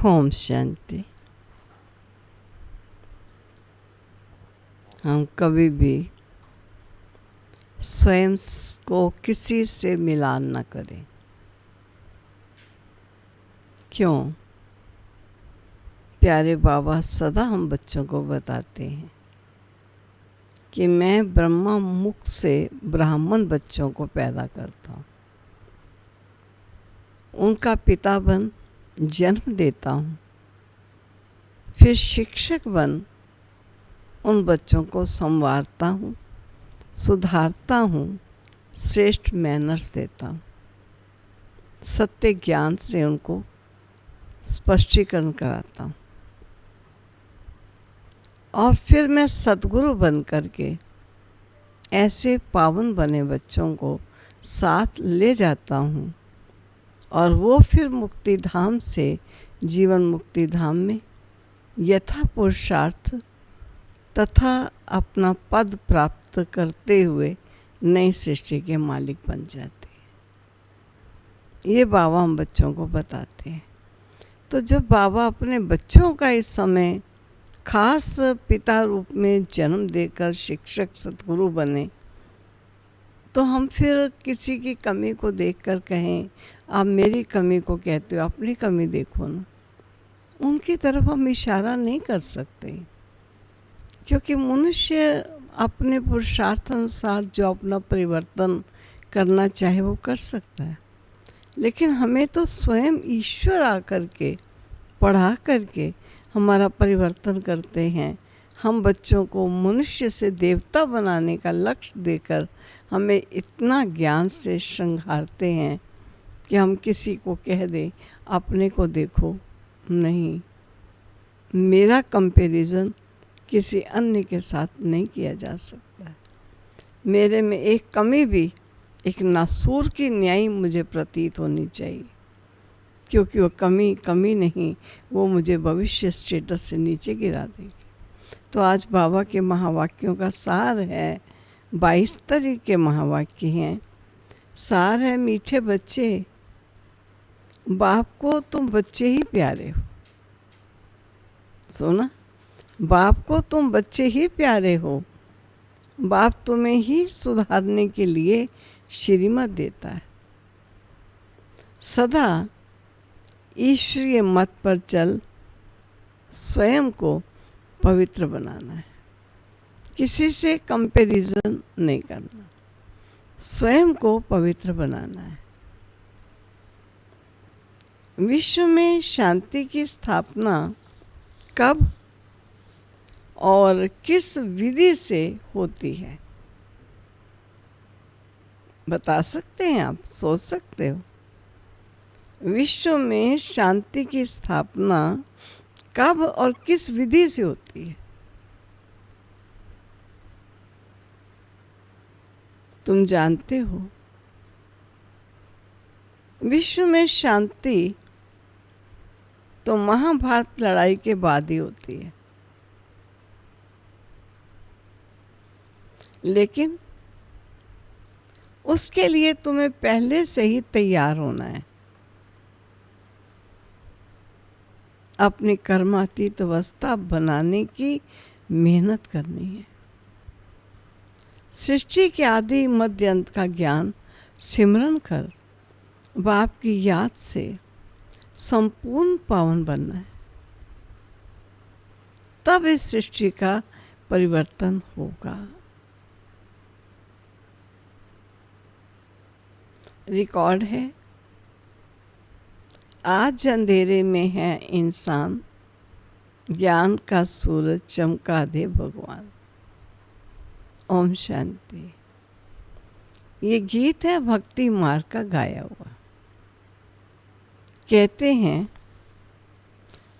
ओम शांति। हम कभी भी स्वयं को किसी से मिलान न करें। क्यों? प्यारे बाबा सदा हम बच्चों को बताते हैं कि मैं ब्रह्मा मुख से ब्राह्मण बच्चों को पैदा करता हूँ, उनका पिता बन जन्म देता हूँ, फिर शिक्षक बन उन बच्चों को संवारता हूँ, सुधारता हूँ, श्रेष्ठ मैनर्स देता हूँ, सत्य ज्ञान से उनको स्पष्टीकरण कराता हूँ, और फिर मैं सद्गुरु बन करके ऐसे पावन बने बच्चों को साथ ले जाता हूँ, और वो फिर मुक्ति धाम से जीवन मुक्ति धाम में यथा पुरुषार्थ तथा अपना पद प्राप्त करते हुए नई सृष्टि के मालिक बन जाते हैं। ये बाबा हम बच्चों को बताते हैं। तो जब बाबा अपने बच्चों का इस समय खास पिता रूप में जन्म देकर शिक्षक सद्गुरु बने, तो हम फिर किसी की कमी को देखकर कहें आप मेरी कमी को कहते हो, अपनी कमी देखो ना। उनकी तरफ हम इशारा नहीं कर सकते, क्योंकि मनुष्य अपने पुरुषार्थ अनुसार जो अपना परिवर्तन करना चाहे वो कर सकता है, लेकिन हमें तो स्वयं ईश्वर आकर के पढ़ा करके हमारा परिवर्तन करते हैं। हम बच्चों को मनुष्य से देवता बनाने का लक्ष्य देकर हमें इतना ज्ञान से श्रृंगारते हैं कि हम किसी को कह दें अपने को देखो। नहीं, मेरा कंपैरिजन किसी अन्य के साथ नहीं किया जा सकता। मेरे में एक कमी भी एक नासूर की न्याय मुझे प्रतीत होनी चाहिए, क्योंकि वो कमी नहीं, वो मुझे भविष्य स्टेटस से नीचे गिरा देगी। तो आज बाबा के महावाक्यों का सार है, 22 तरह के महावाक्य हैं। सार है, मीठे बच्चे, बाप को तुम बच्चे ही प्यारे हो। सुना? बाप को तुम बच्चे ही प्यारे हो। बाप तुम्हें ही सुधारने के लिए श्रीमत देता है। सदा ईश्वरीय मत पर चल, स्वयं को पवित्र बनाना है, किसी से कंपैरिजन नहीं करना, स्वयं को पवित्र बनाना है। विश्व में शांति की स्थापना कब और किस विधि से होती है? बता सकते हैं आप? सोच सकते हो? विश्व में शांति की स्थापना कब और किस विधि से होती है? तुम जानते हो, विश्व में शांति तो महाभारत लड़ाई के बाद ही होती है, लेकिन उसके लिए तुम्हें पहले से ही तैयार होना है। अपनी कर्मातीत अवस्था बनाने की मेहनत करनी है। सृष्टि के आदि मध्य अंत का ज्ञान सिमरन कर बाप की याद से संपूर्ण पावन बनना है, तब इस सृष्टि का परिवर्तन होगा। रिकॉर्ड है, आज अंधेरे में है इंसान, ज्ञान का सूरज चमका दे भगवान। ओम शांति। ये गीत है भक्ति मार्ग का गाया हुआ। कहते हैं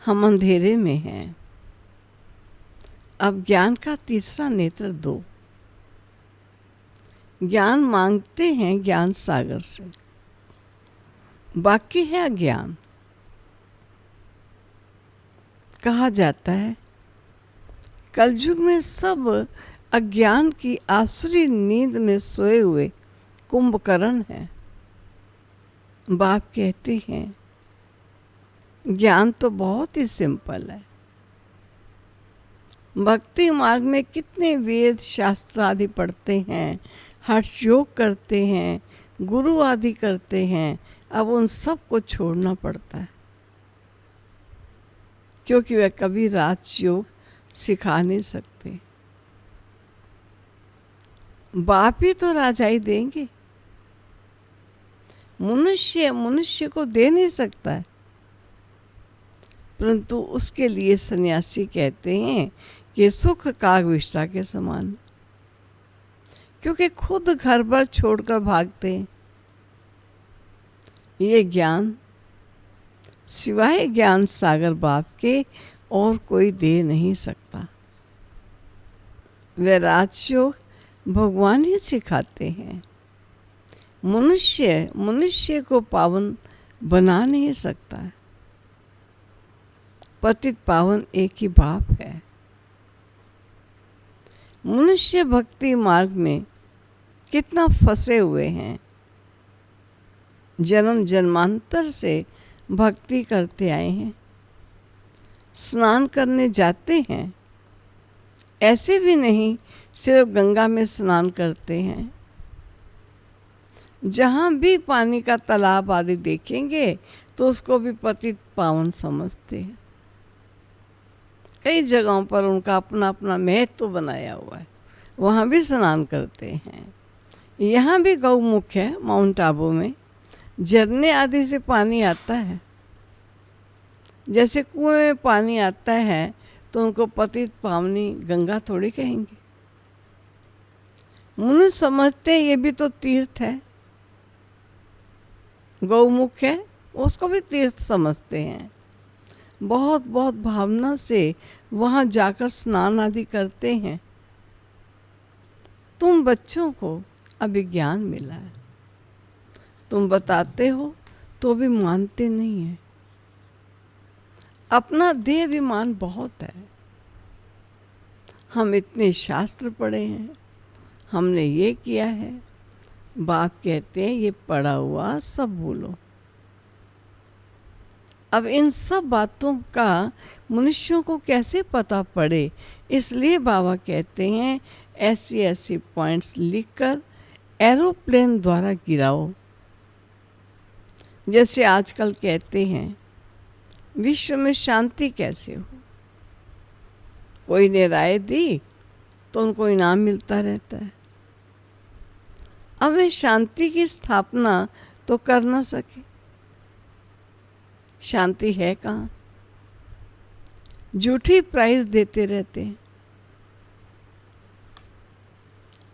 हम अंधेरे में हैं, अब ज्ञान का तीसरा नेत्र दो। ज्ञान मांगते हैं ज्ञान सागर से, बाकी है अज्ञान। कहा जाता है कलयुग में सब अज्ञान की आसुरी नींद में सोए हुए कुंभकर्ण हैं। बाप कहते हैं ज्ञान तो बहुत ही सिंपल है। भक्ति मार्ग में कितने वेद शास्त्र आदि पढ़ते हैं, हठ योग करते हैं, गुरु आदि करते हैं, अब उन सब को छोड़ना पड़ता है, क्योंकि वे कभी राजयोग सिखा नहीं सकते। बाप ही तो राजाई देंगे, मनुष्य को दे नहीं सकता है। परंतु उसके लिए सन्यासी कहते हैं कि सुख कागविष्ठा के समान, क्योंकि खुद घर पर छोड़कर भागते हैं। ये ज्ञान सिवाय ज्ञान सागर बाप के और कोई दे नहीं सकता। वे राजयोग भगवान ही सिखाते हैं। मनुष्य को पावन बना नहीं सकता। पतित पावन एक ही बाप है। मनुष्य भक्ति मार्ग में कितना फंसे हुए हैं। जन्म जन्मांतर से भक्ति करते आए हैं, स्नान करने जाते हैं, ऐसे भी नहीं सिर्फ गंगा में स्नान करते हैं। जहाँ भी पानी का तालाब आदि देखेंगे तो उसको भी पतित पावन समझते हैं। कई जगहों पर उनका अपना अपना महत्व बनाया हुआ है, वहाँ भी स्नान करते हैं। यहाँ भी गौमुख है, माउंट आबू में झरने आदि से पानी आता है। जैसे कुएं में पानी आता है तो उनको पतित पावनी गंगा थोड़ी कहेंगे। मनुष्य समझते हैं ये भी तो तीर्थ है, गौमुख है, उसको भी तीर्थ समझते हैं। बहुत बहुत भावना से वहाँ जाकर स्नान आदि करते हैं। तुम बच्चों को अभी ज्ञान मिला है, तुम बताते हो तो भी मानते नहीं है। अपना देह अभिमान बहुत है। हम इतने शास्त्र पढ़े हैं, हमने ये किया है। बाप कहते हैं ये पढ़ा हुआ सब भूलो। अब इन सब बातों का मनुष्यों को कैसे पता पड़े, इसलिए बाबा कहते हैं ऐसी ऐसी पॉइंट्स लिखकर एरोप्लेन द्वारा गिराओ। जैसे आजकल कहते हैं विश्व में शांति कैसे हो, कोई ने राय दी तो उनको इनाम मिलता रहता है। अब वे शांति की स्थापना तो कर ना सके। शांति है कहाँ? झूठी प्राइज देते रहते हैं।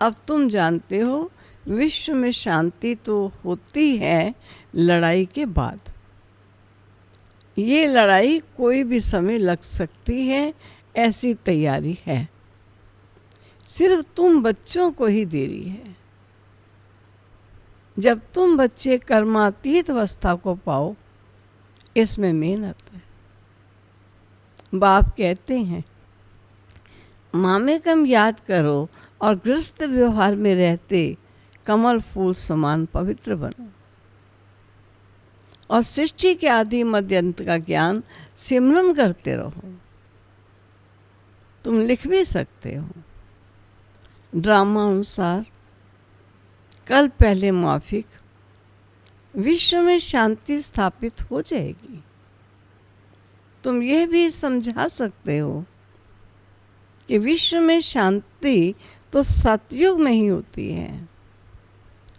अब तुम जानते हो विश्व में शांति तो होती है लड़ाई के बाद। ये लड़ाई कोई भी समय लग सकती है, ऐसी तैयारी है। सिर्फ तुम बच्चों को ही देरी है। जब तुम बच्चे कर्मातीत अवस्था को पाओ, इसमें मेहनत है। बाप कहते हैं मामेकम याद करो और गृहस्थ व्यवहार में रहते कमल फूल समान पवित्र बनो। और सृष्टि के आदि मध्यंत का ज्ञान सिमरन करते रहो। तुम लिख भी सकते हो। ड्रामा अनुसार कल पहले माफिक विश्व में शांति स्थापित हो जाएगी। तुम यह भी समझा सकते हो कि विश्व में शांति तो सतयुग में ही होती है।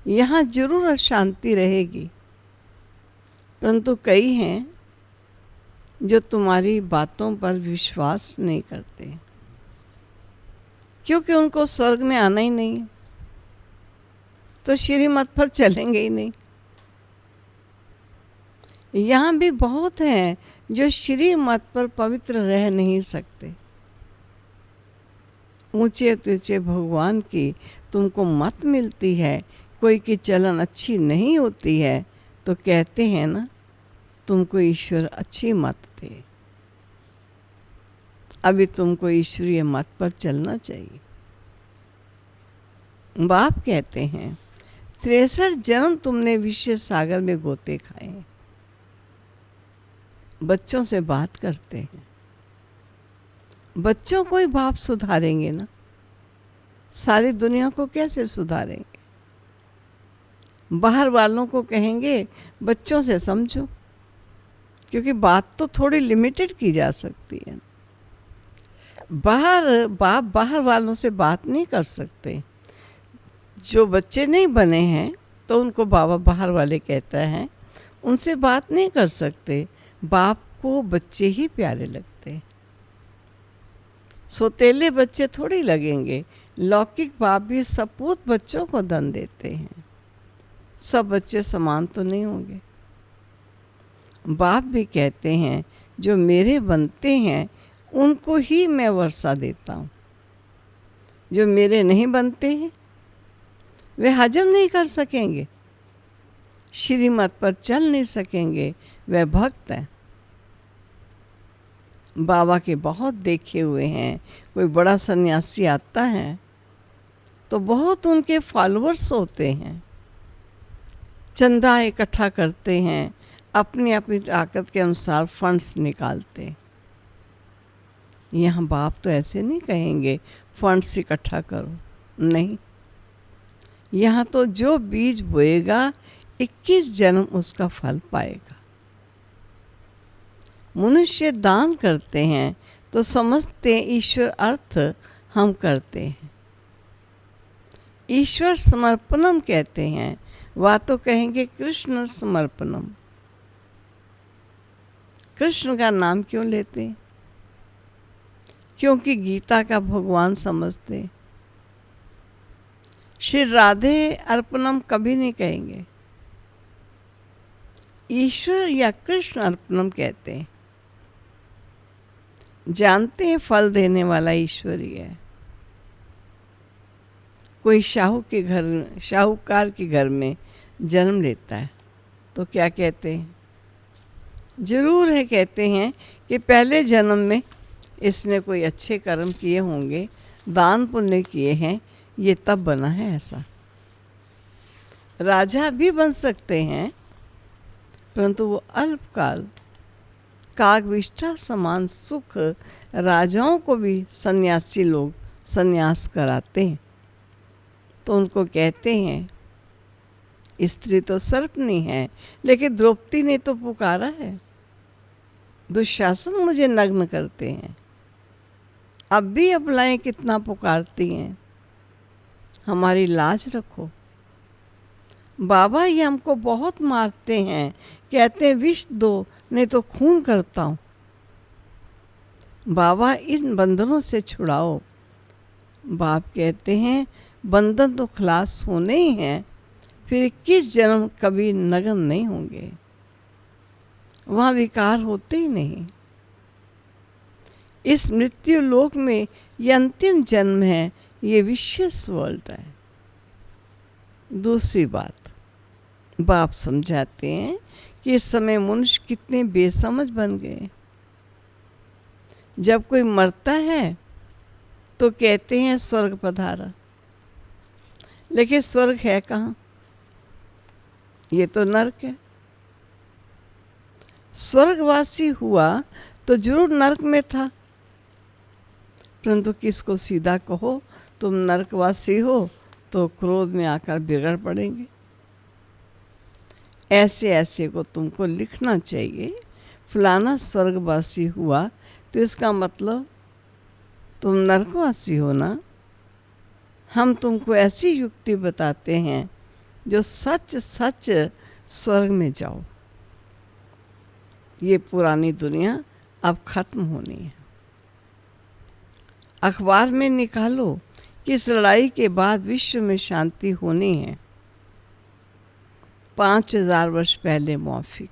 यहाँ जरूर अशांति रहेगी, परंतु कई हैं जो तुम्हारी बातों पर विश्वास नहीं करते, क्योंकि उनको स्वर्ग में आना ही नहीं, तो श्रीमत पर चलेंगे ही नहीं। यहाँ भी बहुत हैं जो श्रीमत पर पवित्र रह नहीं सकते। ऊंचे ऊंचे भगवान की तुमको मत मिलती है, कोई की चलन अच्छी नहीं होती है, तो कहते हैं ना तुमको ईश्वर अच्छी मत दे। अभी तुमको ईश्वरीय मत पर चलना चाहिए। बाप कहते हैं 63 जन्म तुमने विषय सागर में गोते खाए। बच्चों से बात करते हैं, बच्चों को ही बाप सुधारेंगे ना, सारी दुनिया को कैसे सुधारेंगे? बाहर वालों को कहेंगे बच्चों से समझो, क्योंकि बात तो थोड़ी लिमिटेड की जा सकती है। बाप बाहर वालों से बात नहीं कर सकते। जो बच्चे नहीं बने हैं तो उनको बाबा बाहर वाले कहता है, उनसे बात नहीं कर सकते। बाप को बच्चे ही प्यारे लगते हैं, सौतेले बच्चे थोड़ी लगेंगे। लौकिक बाप भी सपूत बच्चों को धन देते हैं। सब बच्चे समान तो नहीं होंगे। बाप भी कहते हैं जो मेरे बनते हैं उनको ही मैं वर्षा देता हूँ, जो मेरे नहीं बनते हैं वे हजम नहीं कर सकेंगे, श्रीमत पर चल नहीं सकेंगे, वे भक्त हैं। बाबा के बहुत देखे हुए हैं। कोई बड़ा सन्यासी आता है तो बहुत उनके फॉलोअर्स होते हैं, चंदा इकट्ठा करते हैं, अपनी अपनी ताकत के अनुसार फंड्स निकालते। यहाँ बाप तो ऐसे नहीं कहेंगे फंड्स इकट्ठा करो, नहीं। यहाँ तो जो बीज बोएगा 21 जन्म उसका फल पाएगा। मनुष्य दान करते हैं तो समझते हैं ईश्वर अर्थ हम करते हैं। ईश्वर समर्पणम कहते हैं, वह तो कहेंगे कृष्ण समर्पणम। कृष्ण का नाम क्यों लेते हैं? क्योंकि गीता का भगवान समझते। श्री राधे अर्पणम कभी नहीं कहेंगे, ईश्वर या कृष्ण अर्पणम कहते हैं। जानते हैं फल देने वाला ईश्वर ही है। कोई शाहूकार के घर में जन्म लेता है तो क्या कहते हैं? जरूर है, कहते हैं कि पहले जन्म में इसने कोई अच्छे कर्म किए होंगे, दान पुण्य किए हैं, ये तब बना है ऐसा। राजा भी बन सकते हैं, परंतु वो अल्पकाल कागविष्ठा समान सुख राजाओं को भी सन्यासी लोग सन्यास कराते हैं। तो उनको कहते हैं स्त्री तो सर्पनी है, लेकिन द्रौपदी ने तो पुकारा है, दुशासन मुझे नग्न करते हैं। अब भी अबलाएं कितना पुकारती हैं, हमारी लाज रखो। बाबा ये हमको बहुत मारते हैं, कहते हैं विष दो नहीं तो खून करता हूँ। बाबा इन बंधनों से छुड़ाओ। बाप कहते हैं बंधन तो खलास होने ही हैं, फिर 21 जन्म कभी नग्न नहीं होंगे, वहाँ विकार होते ही नहीं। इस मृत्यु लोक में ये अंतिम जन्म है, ये विशेष वर्ल्ड है। दूसरी बात बाप समझाते हैं कि इस समय मनुष्य कितने बेसमझ बन गए। जब कोई मरता है तो कहते हैं स्वर्ग पधारा, लेकिन स्वर्ग है कहाँ? ये तो नरक है। स्वर्गवासी हुआ तो जरूर नरक में था, परंतु किसको सीधा कहो तुम नरकवासी हो तो क्रोध में आकर बिगड़ पड़ेंगे। ऐसे ऐसे को तुमको लिखना चाहिए। फलाना स्वर्गवासी हुआ तो इसका मतलब तुम नरकवासी हो ना। हम तुमको ऐसी युक्ति बताते हैं जो सच सच स्वर्ग में जाओ। ये पुरानी दुनिया अब खत्म होनी है। अखबार में निकालो कि इस लड़ाई के बाद विश्व में शांति होनी है। 5000 वर्ष पहले मौफिक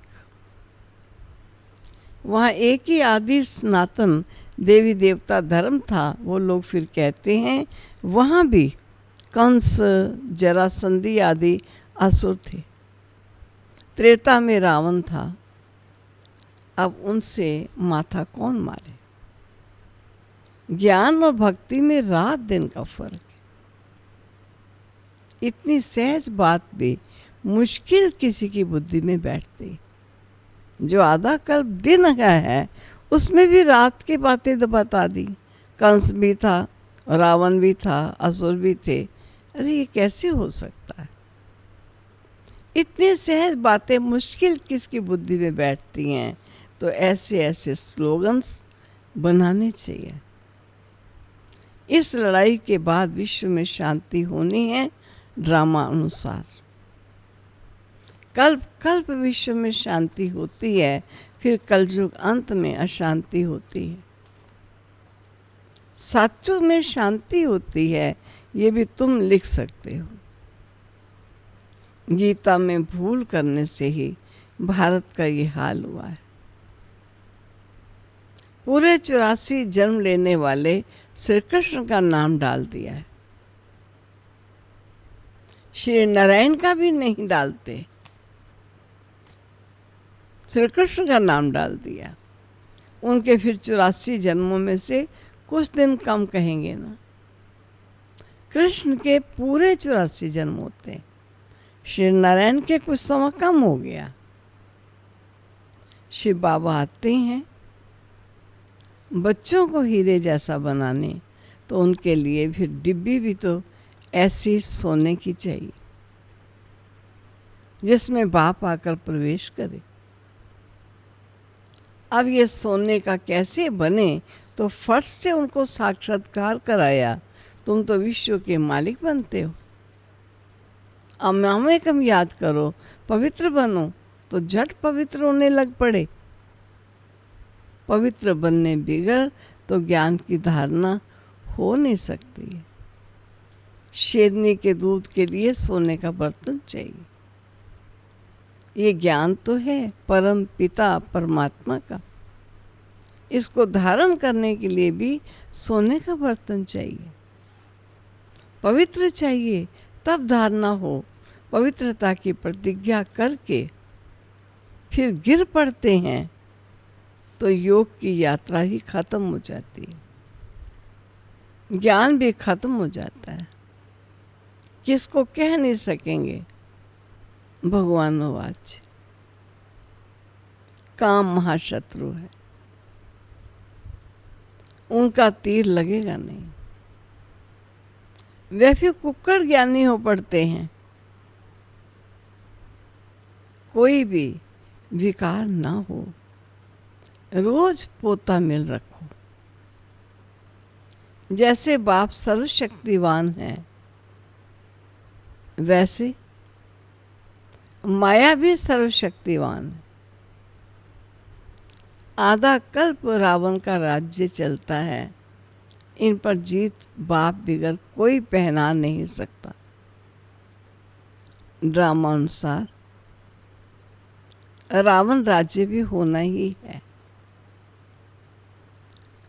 वहाँ एक ही आदि सनातन देवी देवता धर्म था। वो लोग फिर कहते हैं वहाँ भी कंस जरासंधी आदि असुर थे। त्रेता में रावण था। अब उनसे माथा कौन मारे? ज्ञान और भक्ति में रात दिन का फर्क है। इतनी सहज बात भी मुश्किल किसी की बुद्धि में बैठती। जो आधा कल्प दिन का है उसमें भी रात की बातें बता दी। कंस भी था, रावण भी था, असुर भी थे। अरे ये कैसे हो सकता है? इतनी सहज बातें मुश्किल किसकी बुद्धि में बैठती हैं? तो ऐसे ऐसे स्लोगन्स बनाने चाहिए। इस लड़ाई के बाद विश्व में शांति होनी है ड्रामा अनुसार। कल्प कल्प विश्व में शांति होती है, फिर कलयुग अंत में अशांति होती है। साचों में शांति होती है, ये भी तुम लिख सकते हो। गीता में भूल करने से ही भारत का ये हाल हुआ है। पूरे 84 जन्म लेने वाले श्री कृष्ण का नाम डाल दिया है। श्री नारायण का भी नहीं डालते, श्री कृष्ण का नाम डाल दिया। उनके फिर 84 जन्मों में से कुछ दिन कम कहेंगे ना। कृष्ण के पूरे 84 जन्म होते हैं, श्री नारायण के कुछ समय कम हो गया। शिव बाबा आते हैं बच्चों को हीरे जैसा बनाने, तो उनके लिए फिर डिब्बी भी तो ऐसी सोने की चाहिए जिसमें बाप आकर प्रवेश करे। अब ये सोने का कैसे बने? तो फर्श से उनको साक्षात्कार कराया, तुम तो विश्व के मालिक बनते हो। अब हमें कम याद करो, पवित्र बनो, तो झट पवित्र होने लग पड़े। पवित्र बनने बिगड़ तो ज्ञान की धारणा हो नहीं सकती है। शेरनी के दूध के लिए सोने का बर्तन चाहिए। ये ज्ञान तो है परम पिता परमात्मा का, इसको धारण करने के लिए भी सोने का बर्तन चाहिए। पवित्र चाहिए तब धारणा हो। पवित्रता की प्रतिज्ञा करके फिर गिर पड़ते हैं तो योग की यात्रा ही खत्म हो जाती है, ज्ञान भी खत्म हो जाता है। किसको कह नहीं सकेंगे भगवानोवाच। काम महाशत्रु है, उनका तीर लगेगा नहीं। वे फिर कुक्कड़ ज्ञानी हो पड़ते हैं। कोई भी विकार ना हो, रोज पोता मिल रखो। जैसे बाप सर्वशक्तिवान है, वैसे माया भी सर्वशक्तिवान है। आधा कल्प रावण का राज्य चलता है, इन पर जीत बाप बिगड़ कोई पहना नहीं सकता। ड्रामा अनुसार रावण राज्य भी होना ही है।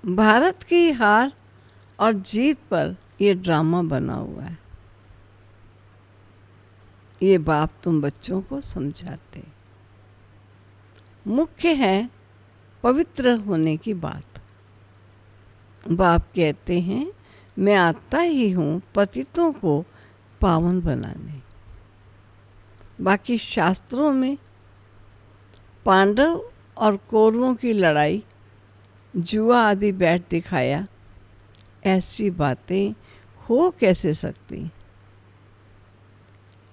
भारत की हार और जीत पर यह ड्रामा बना हुआ है। ये बाप तुम बच्चों को समझाते। मुख्य है पवित्र होने की बात। बाप कहते हैं मैं आता ही हूँ पतितों को पावन बनाने। बाकी शास्त्रों में पांडव और कौरवों की लड़ाई, जुआ आदि बैठ दिखाया, ऐसी बातें हो कैसे सकती?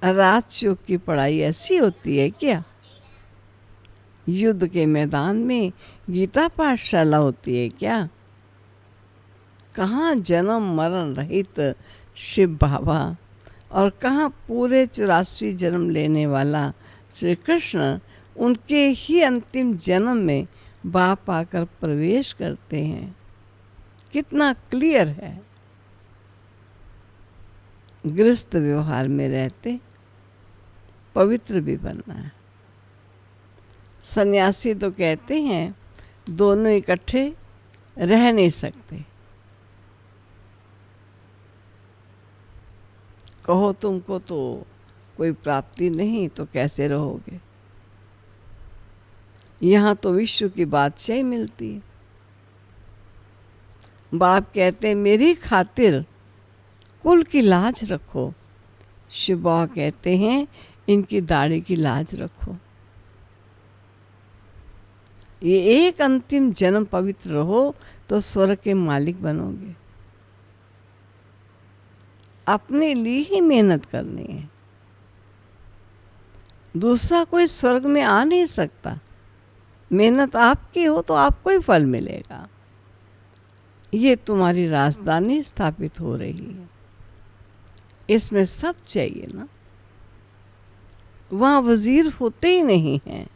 रात योग की पढ़ाई ऐसी होती है क्या? युद्ध के मैदान में गीता पाठशाला होती है क्या? कहाँ जन्म मरण रहित शिव बाबा और कहाँ पूरे 84 जन्म लेने वाला श्री कृष्ण, उनके ही अंतिम जन्म में बाप आकर प्रवेश करते हैं। कितना क्लियर है। गृहस्थ व्यवहार में रहते पवित्र भी बनना है। सन्यासी तो कहते हैं दोनों इकट्ठे रह नहीं सकते। कहो तुमको तो कोई प्राप्ति नहीं तो कैसे रहोगे? यहाँ तो विश्व की बादशाही मिलती है। बाप कहते मेरी खातिर कुल की लाज रखो। शिव बाबा कहते हैं इनकी दाढ़ी की लाज रखो। ये एक अंतिम जन्म पवित्र रहो तो स्वर्ग के मालिक बनोगे। अपने लिए ही मेहनत करनी है, दूसरा कोई स्वर्ग में आ नहीं सकता। मेहनत आपकी हो तो आपको ही फल मिलेगा। ये तुम्हारी राजधानी स्थापित हो रही है, इसमें सब चाहिए ना। वहाँ वजीर होते ही नहीं हैं,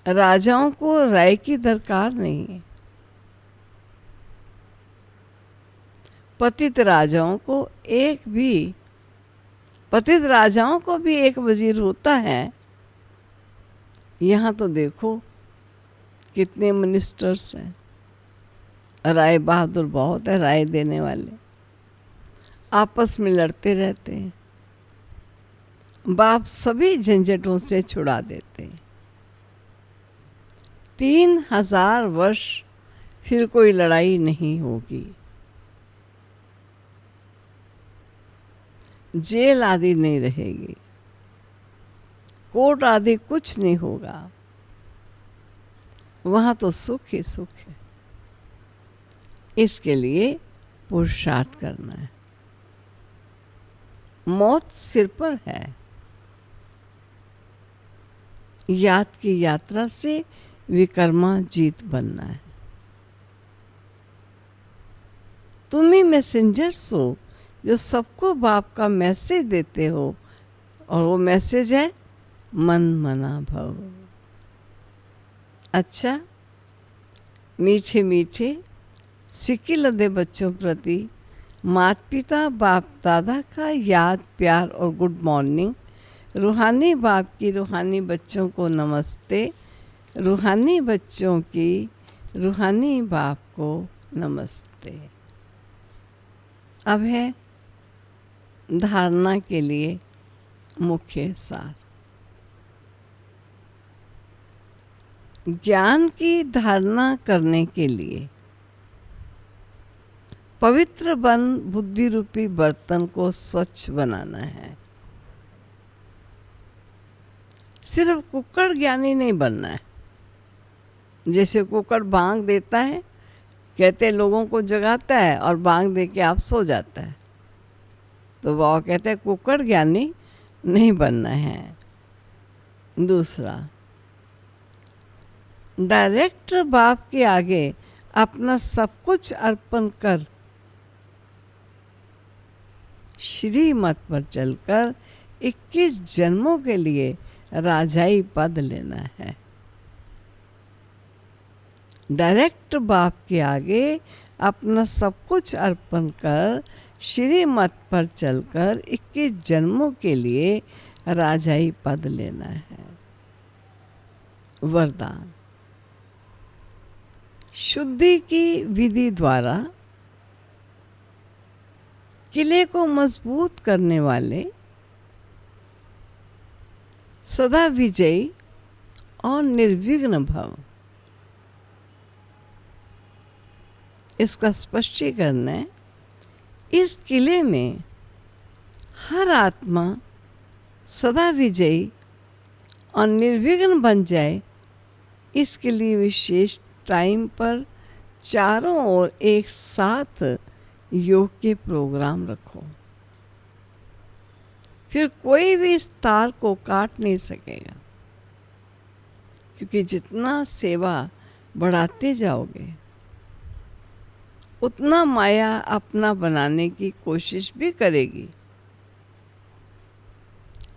राजाओं को राय की दरकार नहीं है। पतित राजाओं को भी एक वजीर होता है। यहाँ तो देखो कितने मिनिस्टर्स हैं, राय बहादुर बहुत है, राय देने वाले आपस में लड़ते रहते हैं। बाप सभी झंझटों से छुड़ा देते हैं। 3000 वर्ष फिर कोई लड़ाई नहीं होगी, जेल आदि नहीं रहेगी, कोर्ट आदि कुछ नहीं होगा। वहाँ तो सुख ही सुख है। इसके लिए पुरुषार्थ करना है। मौत सिर पर है, याद की यात्रा से विकर्मा जीत बनना है। तुम ही मैसेंजर्स हो जो सबको बाप का मैसेज देते हो, और वो मैसेज है मन मना भव। अच्छा, मीठे मीठे सिक्के लदे बच्चों प्रति माता पिता बाप दादा का याद प्यार और गुड मॉर्निंग। रूहानी बाप की रूहानी बच्चों को नमस्ते, रूहानी बच्चों की रूहानी बाप को नमस्ते। अब है धारणा के लिए मुख्य सार। ज्ञान की धारणा करने के लिए पवित्र बन बुद्धि रूपी बर्तन को स्वच्छ बनाना है। सिर्फ कुक्कड़ ज्ञानी नहीं बनना है। जैसे कुक्कड़ बांग देता है, कहते लोगों को जगाता है और बांग दे के आप सो जाता है, तो वह कहते हैं कुक्कड़ ज्ञानी नहीं बनना है। दूसरा, डायरेक्ट बाप के आगे अपना सब कुछ अर्पण कर श्री मत पर चलकर 21 जन्मों के लिए राजाई पद लेना है। डायरेक्ट बाप के आगे अपना सब कुछ अर्पण कर श्री मत पर चलकर 21 जन्मों के लिए राजाई पद लेना है। वरदान, शुद्धि की विधि द्वारा किले को मजबूत करने वाले सदा विजयी और निर्विघ्न भव। इसका स्पष्टीकरण है, इस किले में हर आत्मा सदा विजयी और निर्विघ्न बन जाए, इसके लिए विशेष टाइम पर चारों ओर एक साथ योग के प्रोग्राम रखो। फिर कोई भी इस तार को काट नहीं सकेगा, क्योंकि जितना सेवा बढ़ाते जाओगे उतना माया अपना बनाने की कोशिश भी करेगी।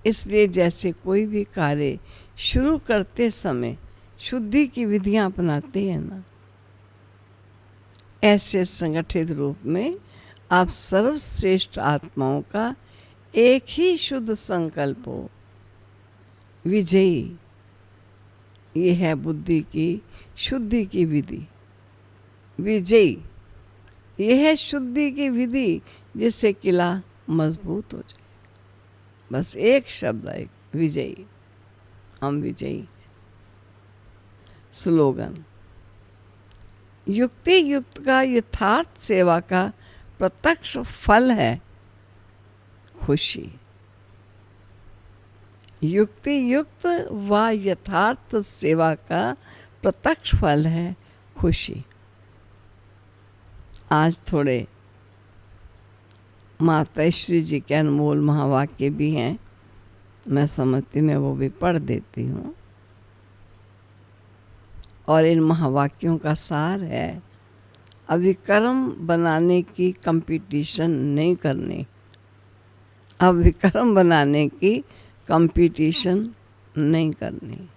इसलिए जैसे कोई भी कार्य शुरू करते समय शुद्धि की विधियां अपनाते हैं ना, ऐसे संगठित रूप में आप सर्वश्रेष्ठ आत्माओं का एक ही शुद्ध संकल्प हो, विजयी। ये है बुद्धि की शुद्धि की विधि। विजयी, ये है शुद्धि की विधि जिससे किला मजबूत हो जाए। बस एक शब्द है, विजयी। हम विजयी। स्लोगन, युक्ति युक्त का यथार्थ सेवा का प्रत्यक्ष फल है खुशी। युक्ति युक्त व यथार्थ सेवा का प्रत्यक्ष फल है खुशी। आज थोड़े माता श्री जी के अनमोल महावाक्य भी हैं, मैं समझती मैं वो भी पढ़ देती हूँ। और इन महावाक्यों का सार है, अविकर्म बनाने की कंपटीशन नहीं करनी। अविकर्म बनाने की कंपटीशन नहीं करनी।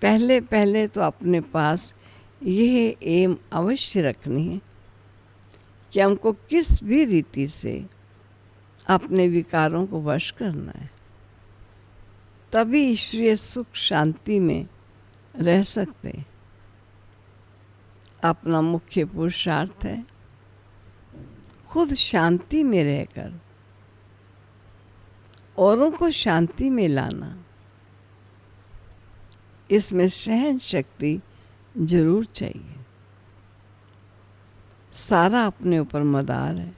पहले पहले तो अपने पास यह एम अवश्य रखनी है कि हमको किस भी रीति से अपने विकारों को वश करना है, तभी ईश्वरीय सुख शांति में रह सकते। अपना मुख्य पुरुषार्थ है खुद शांति में रहकर औरों को शांति में लाना। इसमें सहन शक्ति जरूर चाहिए। सारा अपने ऊपर मदार है।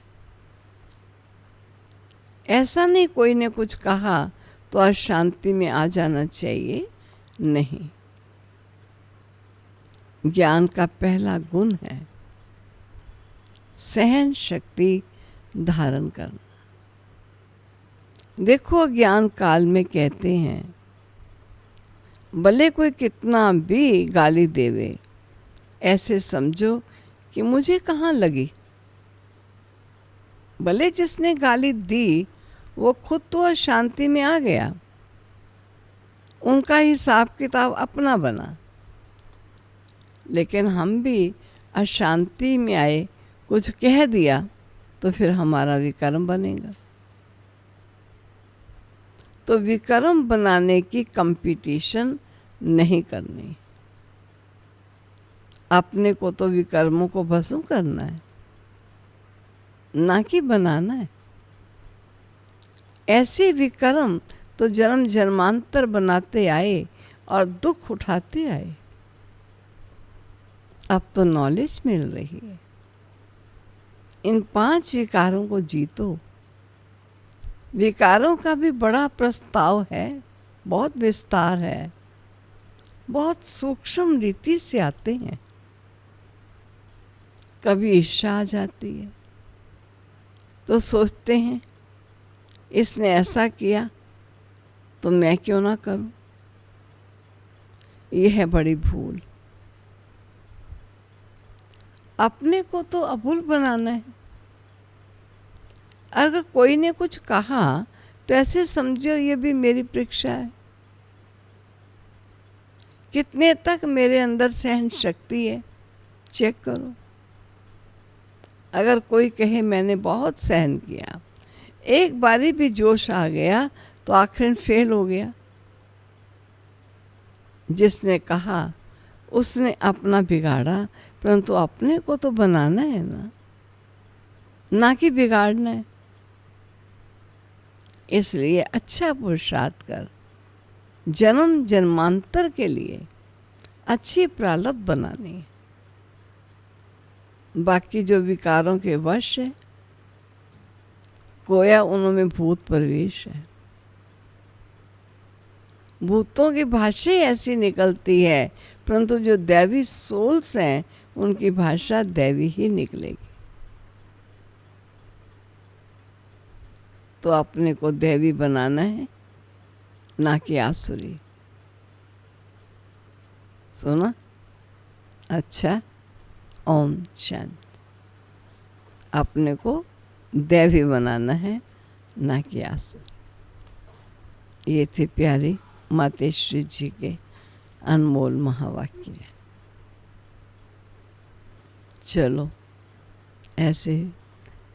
ऐसा नहीं कोई ने कुछ कहा तो अशांति में आ जाना चाहिए, नहीं। ज्ञान का पहला गुण है सहन शक्ति धारण करना। देखो ज्ञान काल में कहते हैं, भले कोई कितना भी गाली देवे, ऐसे समझो कि मुझे कहाँ लगी। भले जिसने गाली दी वो खुद तो अशांति में आ गया, उनका हिसाब किताब अपना बना, लेकिन हम भी अशांति में आए, कुछ कह दिया तो फिर हमारा विकर्म बनेगा। तो विकर्म बनाने की कंपटीशन नहीं करनी। अपने को तो विकर्मों को भस्म करना है, ना कि बनाना है। ऐसे विकर्म तो जन्म जन्मांतर बनाते आए और दुख उठाते आए। अब तो नॉलेज मिल रही है। इन 5 विकारों को जीतो। विकारों का भी बड़ा प्रस्ताव है, बहुत विस्तार है, बहुत सूक्ष्म रीति से आते हैं। कभी ईर्ष्या आ जाती है तो सोचते हैं इसने ऐसा किया तो मैं क्यों ना करूं। यह है बड़ी भूल। अपने को तो अभूल बनाना है। अगर कोई ने कुछ कहा तो ऐसे समझो ये भी मेरी परीक्षा है, कितने तक मेरे अंदर सहन शक्ति है, चेक करो। अगर कोई कहे मैंने बहुत सहन किया, एक बारी भी जोश आ गया तो आखिर फेल हो गया। जिसने कहा उसने अपना बिगाड़ा, परंतु अपने को तो बनाना है ना कि बिगाड़ना है। इसलिए अच्छा पुरुषार्थ कर जन्म जन्मांतर के लिए अच्छी प्रारब्ध बनानी है। बाकी जो विकारों के वश है, गोया उनमें भूत प्रवेश है। भूतों की भाषा ही ऐसी निकलती है, परंतु जो दैवी सोल्स हैं उनकी भाषा दैवी ही निकलेगी। तो अपने को दैवी बनाना है, ना कि आसुरी। सुना? अच्छा, ओम शांति। अपने को दैवी बनाना है, ना कि आसुरी। ये थे प्यारे मातेश्वरी जी के अनमोल महावाक्य। चलो, ऐसे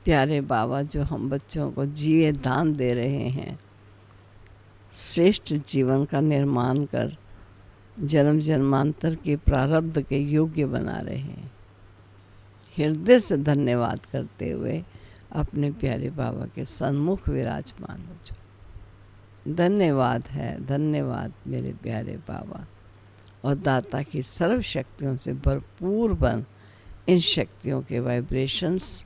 प्यारे बाबा जो हम बच्चों को जिए दान दे रहे हैं, श्रेष्ठ जीवन का निर्माण कर जन्म जन्मांतर के प्रारब्ध के योग्य बना रहे हैं, हृदय से धन्यवाद करते हुए अपने प्यारे बाबा के सन्मुख विराजमान हो जाओ। धन्यवाद है, धन्यवाद मेरे प्यारे बाबा। और दाता की सर्व शक्तियों से भरपूर बन इन शक्तियों के वाइब्रेशंस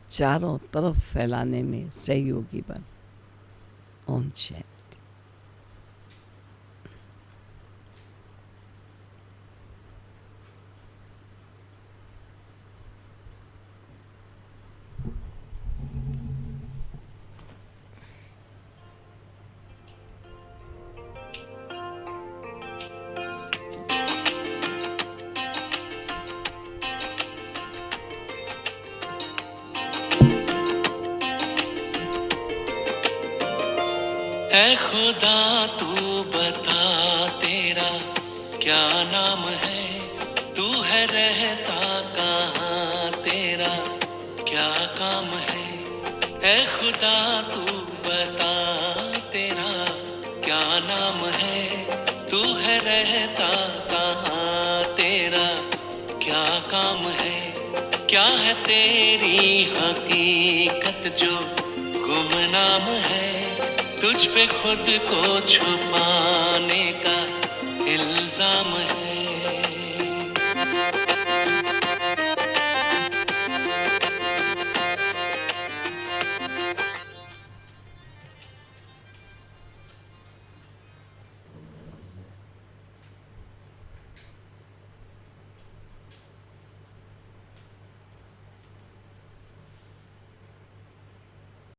चारों तरफ फैलाने में सहयोगी बन। ओम शांति। ऐ खुदा तू बता तेरा क्या नाम है, तू है रहता कहाँ, तेरा क्या काम है। ऐ खुदा तू बता तेरा क्या नाम है, तू है रहता कहाँ, तेरा क्या काम है। क्या है तेरी हकीकत जो गुमनाम है, तुझ पे खुद को छुपाने का इल्जाम है।